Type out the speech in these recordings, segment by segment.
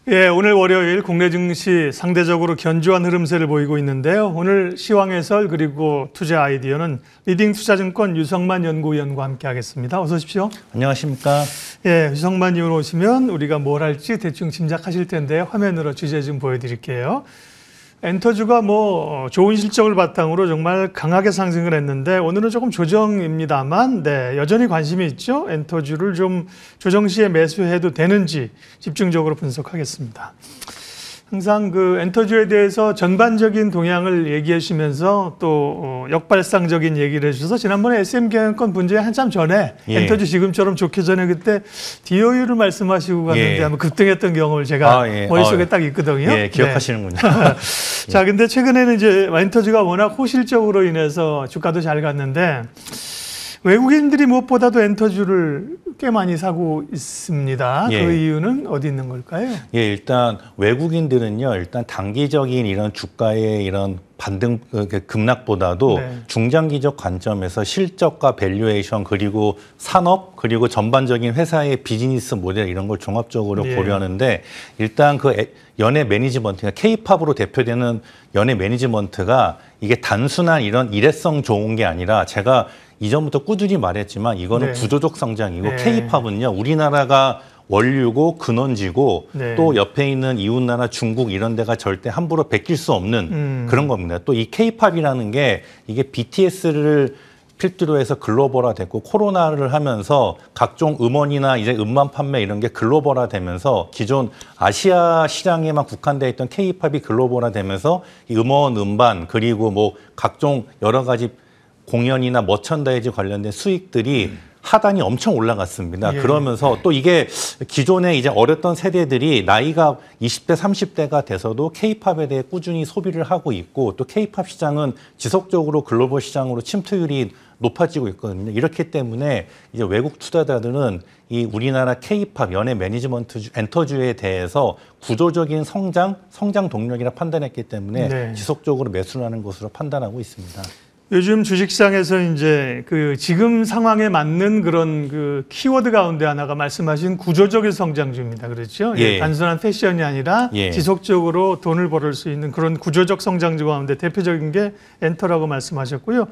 예, 오늘 월요일 국내 증시 상대적으로 견조한 흐름세를 보이고 있는데요. 오늘 시황 해설 그리고 투자 아이디어는 리딩투자증권 유성만 연구위원과 함께 하겠습니다. 어서 오십시오. 안녕하십니까. 예, 유성만 위원 오시면 우리가 뭘 할지 대충 짐작하실 텐데 화면으로 주제 좀 보여드릴게요. 엔터주가 좋은 실적을 바탕으로 정말 강하게 상승을 했는데 오늘은 조금 조정입니다만 네, 여전히 관심이 있죠. 엔터주를 좀 조정 시에 매수해도 되는지 집중적으로 분석하겠습니다. 항상 그 엔터주에 대해서 전반적인 동향을 얘기해 주시면서 또 역발상적인 얘기를 해주셔서 지난번에 SM경영권 분쟁 한참 전에 엔터주 지금처럼 좋기 전에 그때 DOU를 말씀하시고 갔는데 아마 급등했던 경험을 제가 머릿속에 딱 있거든요. 예, 기억하시는군요. 네. 자, 근데 최근에는 이제 엔터주가 워낙 호실적으로 인해서 주가도 잘 갔는데 외국인들이 무엇보다도 엔터주를 꽤 많이 사고 있습니다. 그 이유는 어디 있는 걸까요? 예, 일단 외국인들은요, 일단 단기적인 이런 주가의 이런 반등 급락보다도 중장기적 관점에서 실적과 밸류에이션 그리고 산업 그리고 전반적인 회사의 비즈니스 모델 이런 걸 종합적으로 고려하는데 일단 그 연예 매니지먼트가 K-팝으로 대표되는 연예 매니지먼트가 이게 단순한 이런 일회성 좋은 게 아니라 제가 이전부터 꾸준히 말했지만 이거는 구조적 성장이고 K-팝은요 우리나라가 원류고 근원지고 또 옆에 있는 이웃나라 중국 이런 데가 절대 함부로 베낄 수 없는 그런 겁니다. 또 이 K-팝이라는 게 이게 BTS를 필두로 해서 글로벌화됐고 코로나를 하면서 각종 음원이나 이제 음반 판매 이런 게 글로벌화되면서 기존 아시아 시장에만 국한되어 있던 K-팝이 글로벌화되면서 이 음원, 음반 그리고 각종 여러 가지 공연이나 머천다이즈 관련된 수익들이 하단이 엄청 올라갔습니다. 그러면서 또 이게 기존에 이제 어렸던 세대들이 나이가 20대, 30대가 돼서도 K-팝에 대해 꾸준히 소비를 하고 있고 또 K-팝 시장은 지속적으로 글로벌 시장으로 침투율이 높아지고 있거든요. 이렇기 때문에 이제 외국 투자자들은 이 우리나라 K-팝 연예 매니지먼트 엔터주에 대해서 구조적인 성장 동력이라 판단했기 때문에 지속적으로 매수를 하는 것으로 판단하고 있습니다. 요즘 주식시장에서 이제 그 지금 상황에 맞는 그런 그 키워드 가운데 하나가 말씀하신 구조적인 성장주입니다. 그렇죠? 단순한 패션이 아니라 지속적으로 돈을 벌을 수 있는 그런 구조적 성장주 가운데 대표적인 게 엔터라고 말씀하셨고요.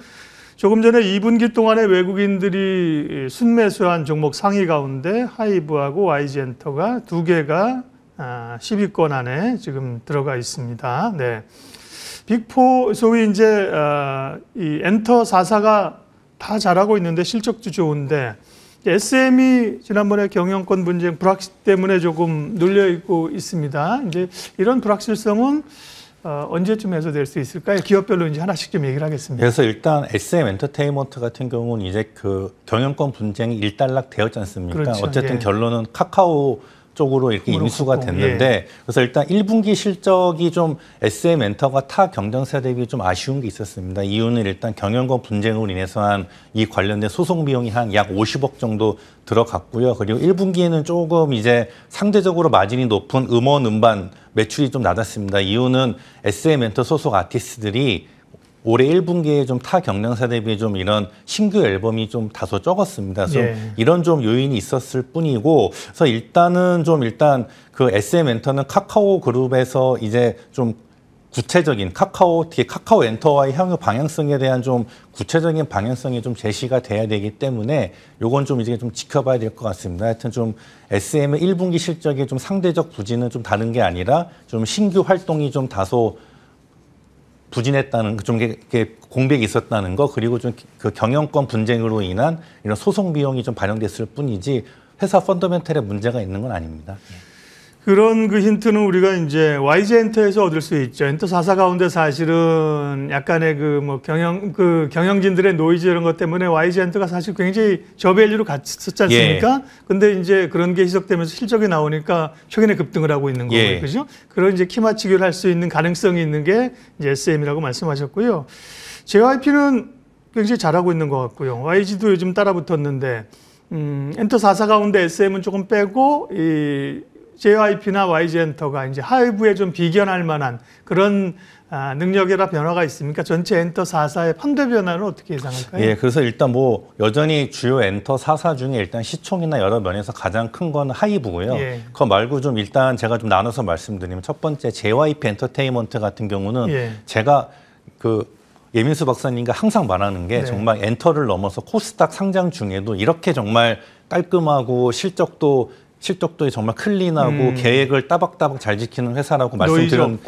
조금 전에 2분기 동안에 외국인들이 순매수한 종목 상위 가운데 하이브하고 YG엔터가 두 개가 10위권 안에 지금 들어가 있습니다. 네. 빅4 소위 이제 이 엔터 4사가 다 잘하고 있는데 실적도 좋은데 SM이 지난번에 경영권 분쟁 불확실 때문에 조금 눌려 있고 있습니다. 이제 이런 불확실성은 언제쯤 해소될 수 있을까요? 기업별로 이제 하나씩 좀 얘기를 하겠습니다. 그래서 일단 SM 엔터테인먼트 같은 경우는 이제 그 경영권 분쟁이 일단락 되었지 않습니까? 그렇죠. 어쨌든 결론은 카카오 쪽으로 이렇게 인수가 됐는데 그래서 일단 1분기 실적이 좀 SM 엔터가 타 경쟁사 대비 좀 아쉬운 게 있었습니다. 이유는 일단 경영권 분쟁으로 인해서 한 이 관련된 소송 비용이 한 약 50억 정도 들어갔고요. 그리고 1분기에는 조금 이제 상대적으로 마진이 높은 음원, 음반 매출이 좀 낮았습니다. 이유는 SM 엔터 소속 아티스트들이 올해 1분기에 좀 타 경쟁사 대비 좀 이런 신규 앨범이 좀 다소 적었습니다. 그래서 이런 좀 요인이 있었을 뿐이고, 그래서 일단 그 SM 엔터는 카카오 그룹에서 이제 좀 구체적인 카카오 엔터와의 향후 방향성에 대한 좀 구체적인 방향성이 좀 제시가 돼야 되기 때문에 요건 좀 이제 좀 지켜봐야 될 것 같습니다. 하여튼 좀 SM의 1분기 실적이 좀 상대적 부진은 좀 다른 게 아니라 좀 신규 활동이 좀 다소 부진했다는 좀 이렇게 공백이 있었다는 거 그리고 좀 그 경영권 분쟁으로 인한 이런 소송 비용이 좀 반영됐을 뿐이지 회사 펀더멘털에 문제가 있는 건 아닙니다. 그런 그 힌트는 우리가 이제 YG엔터에서 얻을 수 있죠. 엔터 4사 가운데 사실은 약간의 경영진들의 노이즈 이런 것 때문에 YG엔터가 사실 굉장히 저밸류로 갔었지 않습니까? 근데 이제 그런 게 희석되면서 실적이 나오니까 최근에 급등을 하고 있는 거고요. 그죠? 그런 이제 키맞추기를 할 수 있는 가능성이 있는 게 이제 SM이라고 말씀하셨고요. JYP는 굉장히 잘하고 있는 것 같고요. YG도 요즘 따라 붙었는데, 엔터 4사 가운데 SM은 조금 빼고, JYP나 YG엔터가 이제 하이브에 좀 비견할 만한 그런 능력이나 변화가 있습니까? 전체 엔터 4사의 판도 변화는 어떻게 예상할까요? 예, 그래서 일단 뭐 여전히 주요 엔터 4사 중에 일단 시총이나 여러 면에서 가장 큰 건 하이브고요. 예. 그거 말고 좀 일단 제가 좀 나눠서 말씀드리면 첫 번째 JYP 엔터테인먼트 같은 경우는 예. 제가 예민수 박사님과 항상 말하는 게 네. 정말 엔터를 넘어서 코스닥 상장 중에도 이렇게 정말 깔끔하고 실적도 정말 클린하고 계획을 따박따박 잘 지키는 회사라고 말씀드린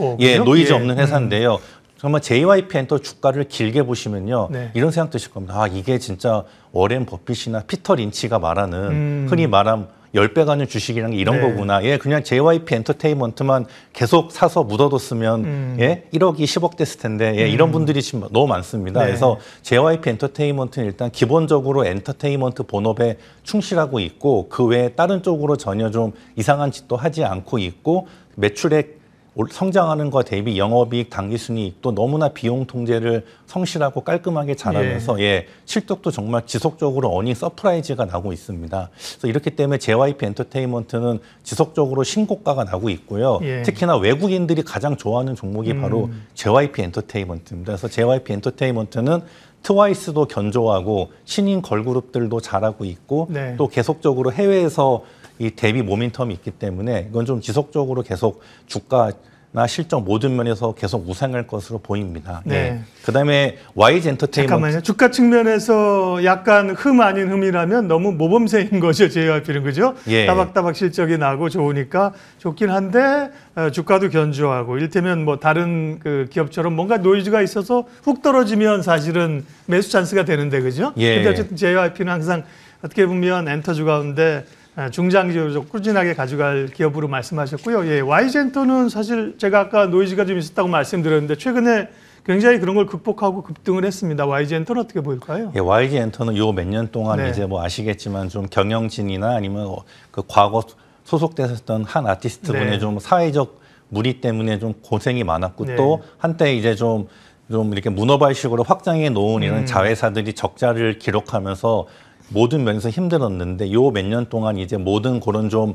노이즈 없는 회사인데요. 정말 JYP 엔터 주가를 길게 보시면요. 네. 이런 생각 드실 겁니다. 아, 이게 진짜 워렌 버핏이나 피터 린치가 말하는 흔히 말하면 10배 가는 주식이라는 게 이런 네. 거구나. 예, 그냥 JYP 엔터테인먼트만 계속 사서 묻어뒀으면 예, 1억이 10억 됐을 텐데 예, 이런 분들이 지금 너무 많습니다. 네. 그래서 JYP 엔터테인먼트는 일단 기본적으로 엔터테인먼트 본업에 충실하고 있고 그 외에 다른 쪽으로 전혀 좀 이상한 짓도 하지 않고 있고 매출액 성장하는 것 대비 영업이익, 당기순이익도 너무나 비용 통제를 성실하고 깔끔하게 잘하면서 예, 실적도 정말 지속적으로 어닝 서프라이즈가 나고 있습니다. 그래서 이렇기 때문에 JYP 엔터테인먼트는 지속적으로 신고가가 나고 있고요. 예. 특히나 외국인들이 가장 좋아하는 종목이 바로 JYP 엔터테인먼트입니다. 그래서 JYP 엔터테인먼트는 트와이스도 견조하고 신인 걸그룹들도 잘하고 있고 네. 또 계속적으로 해외에서 이 대비 모멘텀이 있기 때문에 이건 좀 지속적으로 계속 주가나 실적 모든 면에서 계속 우상할 것으로 보입니다. 네. 예. 그다음에 YG 엔터테인먼트. 잠깐만요. 주가 측면에서 약간 흠 아닌 흠이라면 너무 모범생인 거죠. JYP는 그죠? 예. 따박따박 실적이 나고 좋으니까 좋긴 한데 주가도 견조하고 이를테면 뭐 다른 그 기업처럼 뭔가 노이즈가 있어서 훅 떨어지면 사실은 매수 찬스가 되는데 그죠? 예. 근데 어쨌든 JYP는 항상 어떻게 보면 엔터주 가운데 중장기적으로 꾸준하게 가져갈 기업으로 말씀하셨고요. 예, Y젠터는 사실 제가 아까 노이즈가 좀 있었다고 말씀드렸는데 최근에 굉장히 그런 걸 극복하고 급등을 했습니다. Y젠터는 어떻게 보일까요? 예, YG 엔터는 요 몇 년 동안 네. 이제 뭐 아시겠지만 좀 경영진이나 아니면 그 과거 소속됐었던 한 아티스트 분의 네. 좀 사회적 무리 때문에 좀 고생이 많았고 네. 또 한때 이제 좀 이렇게 문어발식으로 확장해 놓은 이런 자회사들이 적자를 기록하면서 모든 면에서 힘들었는데 요 몇 년 동안 이제 모든 그런 좀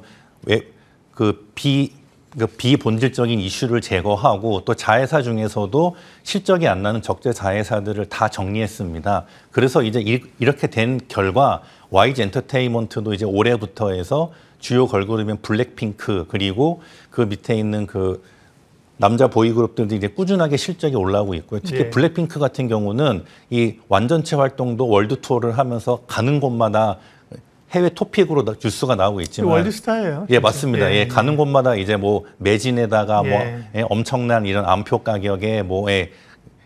비본질적인 이슈를 제거하고 또 자회사 중에서도 실적이 안 나는 적재 자회사들을 다 정리했습니다. 그래서 이제 이렇게 된 결과 YG 엔터테인먼트도 이제 올해부터 해서 주요 걸그룹인 블랙핑크 그리고 그 밑에 있는 그 남자 보이그룹들도 이제 꾸준하게 실적이 올라오고 있고요. 특히 예. 블랙핑크 같은 경우는 이 완전체 활동도 월드 투어를 하면서 가는 곳마다 해외 토픽으로 뉴스가 나오고 있지만 월드스타예요. 예, 맞습니다. 예, 가는 곳마다 이제 뭐 매진에다가 예. 뭐 예, 엄청난 이런 암표 가격에 뭐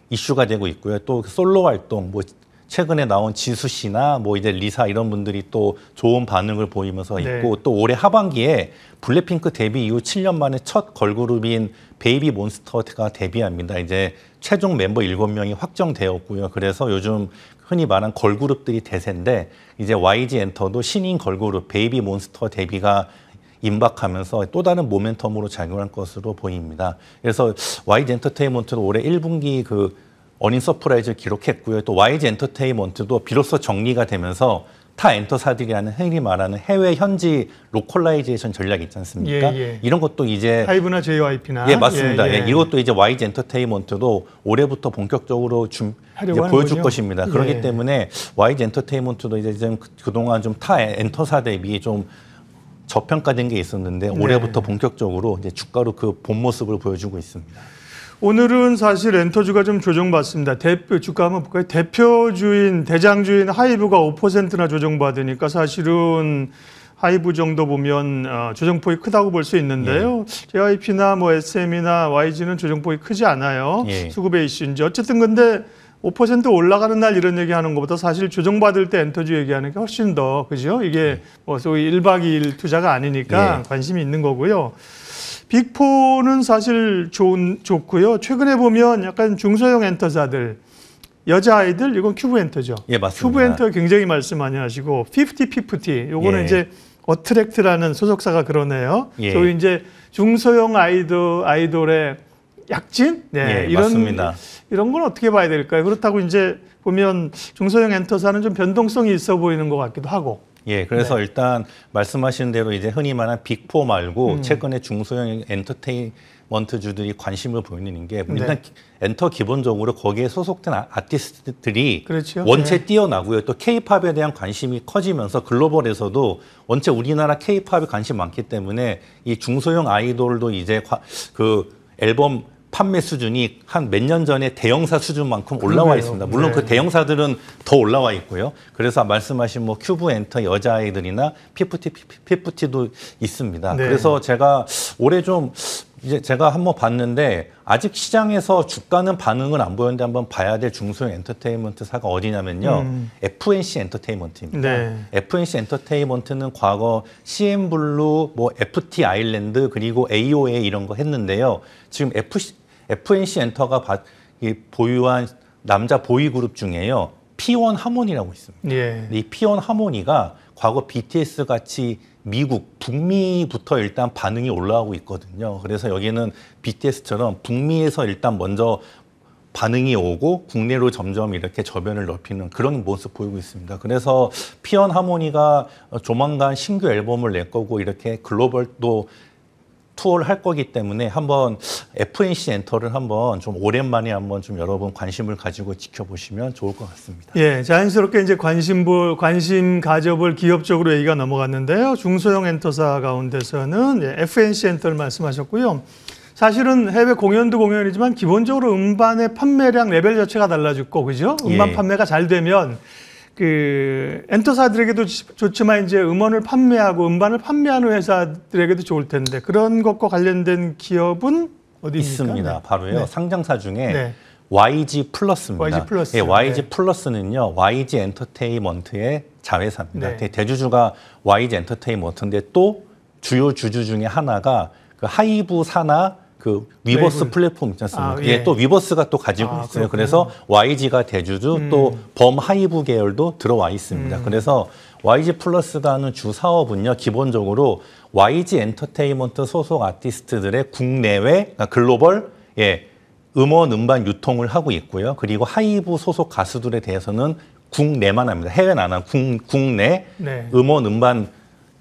이슈가 되고 있고요. 또 솔로 활동 뭐 최근에 나온 지수 씨나 뭐 이제 리사 이런 분들이 또 좋은 반응을 보이면서 있고 네. 또 올해 하반기에 블랙핑크 데뷔 이후 7년 만에 첫 걸그룹인 베이비 몬스터가 데뷔합니다. 이제 최종 멤버 7명이 확정되었고요. 그래서 요즘 흔히 말한 걸그룹들이 대세인데 이제 YG 엔터도 신인 걸그룹 베이비 몬스터 데뷔가 임박하면서 또 다른 모멘텀으로 작용할 것으로 보입니다. 그래서 YG 엔터테인먼트도 올해 1분기 그 어닝 서프라이즈를 기록했고요. 또 YG 엔터테인먼트도 비로소 정리가 되면서 타 엔터사들이 하는 흔히 말하는 해외 현지 로컬라이제이션 전략이 있지 않습니까? 예, 예. 이런 것도 이제 하이브나 JYP나 예, 맞습니다. 예, 이것도 이제 YG 엔터테인먼트도 올해부터 본격적으로 이제 보여줄 것입니다. 그렇기 예. 때문에 YG 엔터테인먼트도 이제 좀 그동안 좀 타 엔터사 대비 좀 저평가된 게 있었는데 올해부터 본격적으로 이제 주가로 그 본 모습을 보여주고 있습니다. 오늘은 사실 엔터주가 좀 조정받습니다. 대표 주가 한번 볼까요? 대표주인 대장주인 하이브가 5%나 조정받으니까 사실은 하이브 정도 보면 조정폭이 크다고 볼 수 있는데요. JYP나 뭐 SM이나 YG는 조정폭이 크지 않아요. 예. 수급의 이슈인지 어쨌든 근데 5% 올라가는 날 이런 얘기하는 것보다 사실 조정받을 때 엔터주 얘기하는 게 훨씬 더 그죠? 이게 뭐 소위 1박 2일 투자가 아니니까 관심이 있는 거고요. 빅4는 사실 좋고요. 최근에 보면 약간 중소형 엔터사들, 여자아이들, 이건 큐브 엔터죠. 예, 맞습니다. 큐브 엔터 굉장히 말씀 많이 하시고, 50-50, 요거는 예. 이제 어트랙트라는 소속사가 그러네요. 예. 소위 이제 중소형 아이돌의 약진? 네, 예, 맞습니다. 이런 건 어떻게 봐야 될까요? 그렇다고 이제 보면 중소형 엔터사는 좀 변동성이 있어 보이는 것 같기도 하고. 예, 그래서 일단 말씀하신 대로 이제 흔히 말하는 빅4 말고 최근에 중소형 엔터테인먼트 엔터테인먼트주들이 관심을 보이는 게 일단 엔터 기본적으로 거기에 소속된 아티스트들이 그렇죠. 원체 뛰어나고요. 또 K-팝에 대한 관심이 커지면서 글로벌에서도 원체 우리나라 K-팝에 관심 많기 때문에 이 중소형 아이돌도 이제 그 앨범 판매 수준이 한 몇 년 전에 대형사 수준만큼 올라와 있습니다. 물론 그 대형사들은 더 올라와 있고요. 그래서 말씀하신 뭐 큐브 엔터 여자아이들이나 피프티도 있습니다. 그래서 제가 올해 좀 이제 제가 한번 봤는데 아직 시장에서 주가는 반응을 안 보였는데 한번 봐야 될 중소형 엔터테인먼트사가 어디냐면요. FNC 엔터테인먼트입니다. FNC 엔터테인먼트는 과거 CN블루, 뭐 FT 아일랜드 그리고 AOA 이런 거 했는데요. 지금 FNC 엔터가 보유한 남자 보이그룹 중에요. P1 하모니라고 있습니다. 이 P1 하모니가 과거 BTS 같이 미국, 북미부터 일단 반응이 올라오고 있거든요. 그래서 여기는 BTS처럼 북미에서 일단 먼저 반응이 오고 국내로 점점 이렇게 저변을 넓히는 그런 모습 보이고 있습니다. 그래서 P1 하모니가 조만간 신규 앨범을 낼 거고 이렇게 글로벌도 투어를 할 거기 때문에 한번 FNC 엔터를 한번 좀 오랜만에 한번 좀 여러분 관심을 가지고 지켜보시면 좋을 것 같습니다. 예, 자연스럽게 이제 관심 가져볼 기업적으로 얘기가 넘어갔는데요. 중소형 엔터사 가운데서는 FNC 엔터를 말씀하셨고요. 사실은 해외 공연도 공연이지만 기본적으로 음반의 판매량 레벨 자체가 달라졌고, 그죠? 음반 판매가 잘 되면 그 엔터사들에게도 좋지만 이제 음원을 판매하고 음반을 판매하는 회사들에게도 좋을 텐데 그런 것과 관련된 기업은 어디 있습니다. 바로요. 상장사 중에 YG 플러스입니다. YG 플러스. YG 플러스는요. YG 엔터테인먼트의 자회사입니다. 대주주가 YG 엔터테인먼트인데 또 주요 주주 중에 하나가 그 하이브 산하 그 위버스 플랫폼 있지 않습니까? 또 위버스가 또 가지고 있어요. 그렇구나. 그래서 YG가 대주주 또 범하이브 계열도 들어와 있습니다. 그래서 YG 플러스가 하는 주 사업은요. 기본적으로 YG 엔터테인먼트 소속 아티스트들의 국내외, 그러니까 글로벌 음원 음반 유통을 하고 있고요. 그리고 하이브 소속 가수들에 대해서는 국내만 합니다. 해외는 안 하고 국내 음원 음반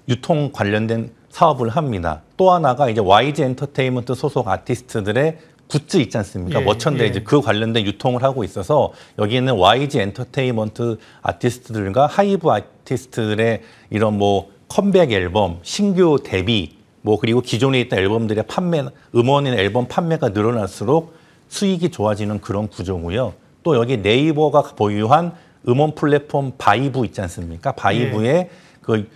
유통 관련된 사업을 합니다. 또 하나가 이제 YG 엔터테인먼트 소속 아티스트들의 굿즈 있지 않습니까? 머천다이즈 그 관련된 유통을 하고 있어서 여기는 YG 엔터테인먼트 아티스트들과 하이브 아티스트들의 이런 뭐 컴백 앨범, 신규 데뷔, 뭐 그리고 기존에 있던 앨범들의 판매, 음원의 앨범 판매가 늘어날수록 수익이 좋아지는 그런 구조고요. 또 여기 네이버가 보유한 음원 플랫폼 바이브 있지 않습니까? 바이브의 그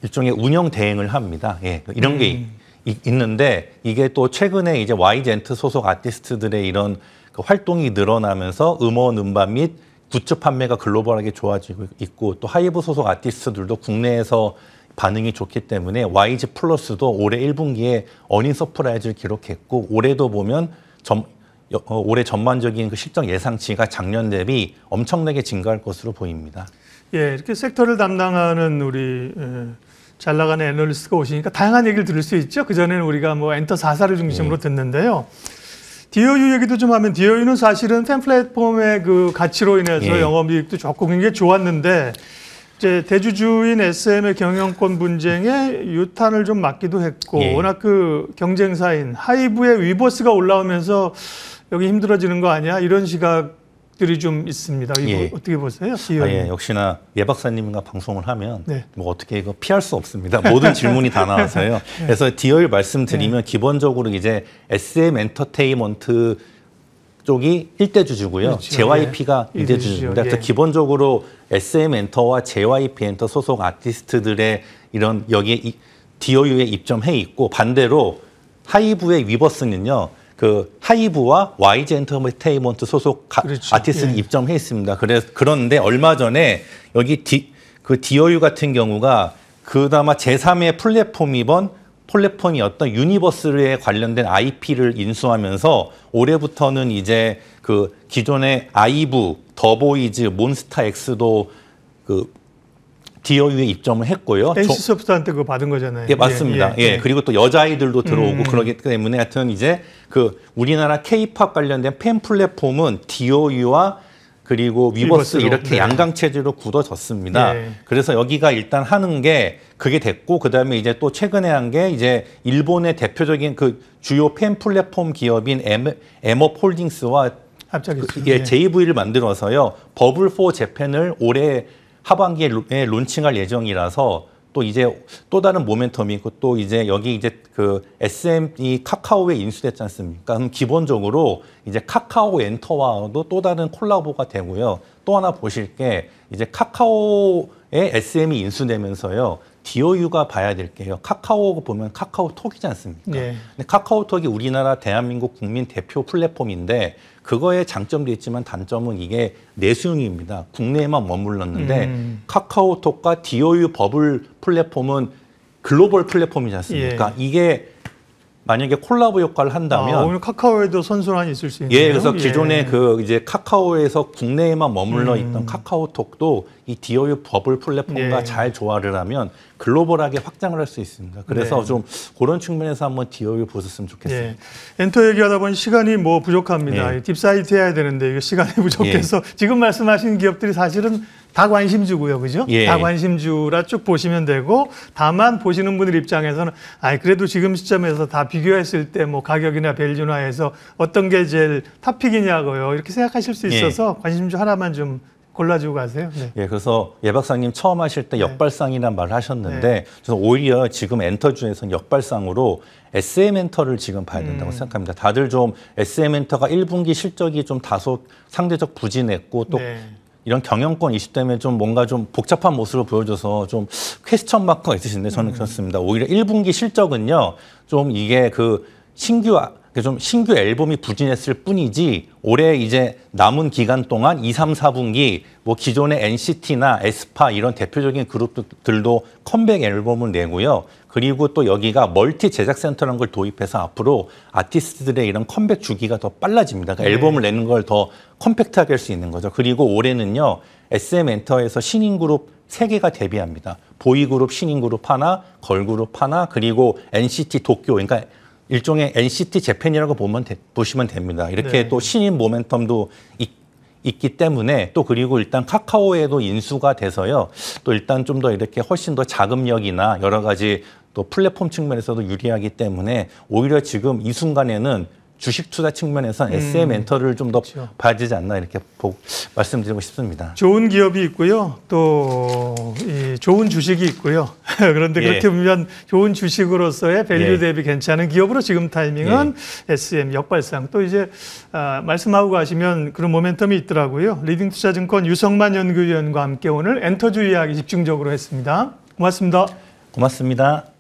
일종의 운영 대행을 합니다. 이런 게 있는데 이게 또 최근에 이제 YG 엔터 소속 아티스트들의 이런 그 활동이 늘어나면서 음원 음반 및 굿즈 판매가 글로벌하게 좋아지고 있고 또 하이브 소속 아티스트들도 국내에서 반응이 좋기 때문에 YG 플러스도 올해 1분기에 어닝 서프라이즈를 기록했고 올해도 보면 올해 전반적인 그 실적 예상치가 작년 대비 엄청나게 증가할 것으로 보입니다. 이렇게 섹터를 담당하는 우리 잘 나가는 애널리스트가 오시니까 다양한 얘기를 들을 수 있죠. 그전에는 우리가 뭐 엔터 4사를 중심으로 듣는데요. DOU 얘기도 좀 하면 DOU는 사실은 팬 플랫폼의 그 가치로 인해서 영업이익도 좋고 굉장히 좋았는데 이제 대주주인 SM의 경영권 분쟁에 유탄을 좀 맞기도 했고 워낙 그 경쟁사인 하이브의 위버스가 올라오면서 여기 힘들어지는 거 아니야? 이런 시각들이 좀 있습니다. 이거 어떻게 보세요? 역시나 예 박사님과 방송을 하면 뭐 어떻게 이거 피할 수 없습니다. 모든 질문이 다 나와서요. 그래서 DOU 말씀드리면 기본적으로 이제 SM 엔터테인먼트 쪽이 1대 주주고요. 그렇죠. JYP가 2대 주주입니다. 그래서 기본적으로 SM 엔터와 JYP 엔터 소속 아티스트들의 이런 여기에 DOU에 입점해 있고 반대로 하이브의 위버스는요. 그 하이브와 YG 엔터테인먼트 소속 아티스트를 입점해 있습니다. 그런데 얼마 전에 여기 그 DOU 같은 경우가 그나마 제3의 플랫폼이었던 유니버스에 관련된 IP를 인수하면서 올해부터는 이제 그 기존의 아이브, 더보이즈, 몬스타엑스도 그 DOU에 입점을 했고요. NC소프트한테 그거 받은 거잖아요. 맞습니다. 그리고 또 여자아이들도 들어오고 그러기 때문에 하여튼 이제 그 우리나라 K-팝 관련된 팬 플랫폼은 DOU와 그리고 위버스 위버스로. 이렇게 네. 양강 체제로 굳어졌습니다. 네. 그래서 여기가 일단 하는 게 그게 됐고 그다음에 이제 또 최근에 한 게 이제 일본의 대표적인 그 주요 팬 플랫폼 기업인 에머 홀딩스와 합작했죠. JV를 만들어서요. 버블 포 재팬을 올해 하반기에 론칭할 예정이라서 또 이제 또 다른 모멘텀이 있고 또 이제 여기 이제 그 SM이 카카오에 인수됐지 않습니까? 그럼 기본적으로 이제 카카오 엔터와도 또 다른 콜라보가 되고요. 또 하나 보실 게 이제 카카오에 SM이 인수되면서요. DOU가 봐야 될 게요. 카카오 보면 카카오톡이지 않습니까? 네. 근데 카카오톡이 우리나라 대한민국 국민 대표 플랫폼인데 그거에 장점도 있지만 단점은 이게 내수용입니다. 국내에만 머물렀는데 카카오톡과 DOU 버블 플랫폼은 글로벌 플랫폼이지 않습니까? 예. 이게 만약에 콜라보 효과를 한다면 오늘 카카오에도 선순환이 있을 수 있네요. 예, 그래서 기존에 그 이제 카카오에서 국내에만 머물러 있던 카카오톡도 이 DOU 버블 플랫폼과 예. 잘 조화를 하면 글로벌하게 확장을 할 수 있습니다. 그래서 네. 좀 그런 측면에서 한번 DOU 보셨으면 좋겠습니다. 예. 엔터 얘기하다 보니 시간이 뭐 부족합니다. 예. 딥사이트 해야 되는데 이게 시간이 부족해서 지금 말씀하신 기업들이 사실은 다 관심주고요, 그죠? 예. 다 관심주라 쭉 보시면 되고, 다만 보시는 분들 입장에서는 그래도 지금 시점에서 다 비교했을 때 뭐 가격이나 밸류나 해서 어떤 게 제일 탑픽이냐고요. 이렇게 생각하실 수 있어서 관심주 하나만 좀 골라주고 가세요. 네. 예, 그래서 예 박사님 처음 하실 때 역발상이란 말을 하셨는데 네. 그래서 오히려 지금 엔터주에서는 역발상으로 SM 엔터를 지금 봐야 된다고 생각합니다. 다들 좀 SM 엔터가 1분기 실적이 좀 다소 상대적 부진했고 또 네. 이런 경영권 이슈 때문에 좀 뭔가 좀 복잡한 모습을 보여줘서 좀 퀘스천 마크가 있으신데 저는 그렇습니다. 오히려 1분기 실적은요, 좀 이게 그 신규 앨범이 부진했을 뿐이지 올해 이제 남은 기간 동안 2, 3, 4분기 뭐 기존의 NCT나 에스파 이런 대표적인 그룹들도 컴백 앨범을 내고요. 그리고 또 여기가 멀티 제작 센터라는 걸 도입해서 앞으로 아티스트들의 이런 컴백 주기가 더 빨라집니다. 그러니까 앨범을 내는 걸 더 컴팩트하게 할 수 있는 거죠. 그리고 올해는요. SM 엔터에서 신인 그룹 3개가 데뷔합니다. 보이그룹 신인 그룹 하나, 걸그룹 하나, 그리고 NCT 도쿄, 그러니까 일종의 NCT 재팬이라고 보시면 됩니다. 이렇게 네. 또 신인 모멘텀도 있기 때문에 또 그리고 일단 카카오에도 인수가 돼서요. 또 일단 좀 더 이렇게 훨씬 더 자금력이나 여러 가지 또 플랫폼 측면에서도 유리하기 때문에 오히려 지금 이 순간에는 주식 투자 측면에서는 SM 엔터를 좀 더 그렇죠. 봐야 되지 않나 이렇게 말씀드리고 싶습니다. 좋은 기업이 있고요. 또 좋은 주식이 있고요. 그런데 예. 그렇게 보면 좋은 주식으로서의 밸류 예. 대비 괜찮은 기업으로 지금 타이밍은 SM 역발상. 또 이제 말씀하고 가시면 그런 모멘텀이 있더라고요. 리딩투자증권 유성만 연구위원과 함께 오늘 엔터주 이야기 집중적으로 했습니다. 고맙습니다. 고맙습니다.